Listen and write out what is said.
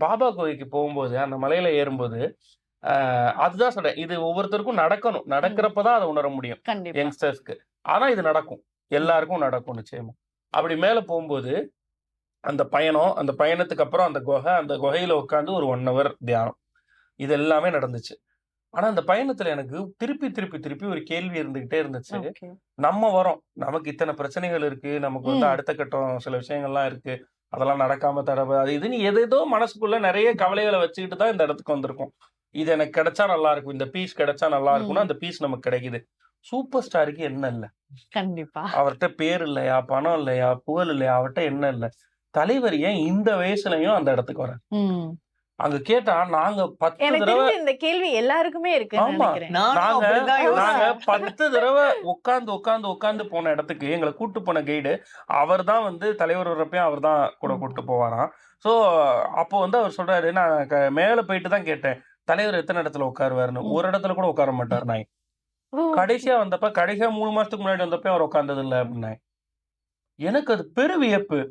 பாபா குகைக்கு போகும்போது, அந்த மலையில ஏறும்போது, அதுதான் சொல்றேன். இது ஒவ்வொருத்தருக்கும் நடக்கணும். நடக்கிறப்ப தான் அத உணர முடியும். கண்டிப்பா. யங்ஸ்டர்ஸ்க்கு. ஆனா இது நடக்கும். எல்லாருக்கும் நடக்கும் நிச்சயமா. அப்படி மேல போம்போது, அந்த பயணம், அந்த பயணத்துக்கு அப்புறம் அந்த குகை, அந்த குகையில உட்கார்ந்து ஒரு 1 ஹவர் தியானம். இது எல்லாமே நடந்துச்சு. ஆனா அந்த பயணத்துல எனக்கு திருப்பி, திருப்பி, திருப்பி ஒரு கேள்வி இருந்துகிட்டே இருந்துச்சு. ஓகே. நம்ம வரோம். நமக்கு இத்தன பிரச்சனைகள் இருக்கு. நமக்கு வந்து ம். அடுத்த கட்டம் சில விஷயங்கள்லாம் இருக்கு. அதெல்லாம் நடக்காம தடவ அது இதுன்னு ஏதேதோ மனசுக்குள்ள நெறைய கவலைகள வச்சுக்கிட்டு தான் இந்த இடத்துக்கு வந்திருக்கோம். இது எனக்கு கிடைச்சா நல்லா இருக்கும். இந்த பீஸ் கிடைச்சா நல்லா இருக்கும்னா, ம். அந்த பீஸ் நமக்கு கிடைக்குது. சூப்பர் ஸ்டாருக்கு என்ன இல்ல? கண்டிப்பா. அவர்ட்ட பேர் இல்லையா? பணம் இல்லையா? புகழ் இல்லையா? அவர்ட்ட என்ன இல்ல? தலைவர் ஏன் இந்த வயசுலயும் அந்த இடத்துக்கு வராரு? ம். அங்க கேட்டா நாங்க 10 எனக்கு தடவ தெரிஞ்சு இந்த கேள்வி எல்லாருக்குமே இருக்குன்னு ஆமா. நெனைக்கிறேன். நானும் நாங்க அப்படிதான் நாங்க யோசிச்சேன். 10 தடவ உட்கார்ந்து போன இடத்துக்கு எங்கள கூட்டு போன கைடு, அவர் தான் வந்து தலைவர் வர்றப்பயும் அவர் தான் கூட ம். கூட்டு போவாராம். ஸோ அப்போ வந்து அவர் சொல்றாரு, நான் மேல போயிட்டு தான் கேட்டேன். தலைவர் எத்தன இடத்துல உட்காருவாருன்னு. ம். ஒரு இடத்துல கூட உட்கார மாட்டாருன்னாய்ங்க. ஓகே. கடைசியா வந்தப்ப, கடைசியா 3 மாசத்துக்கு முன்னாடி வந்தப்பயும் அவர் உட்கார்ந்தது இல்ல அப்டின்னாய்ங்க. எனக்கு அது பெரு வியப்பு.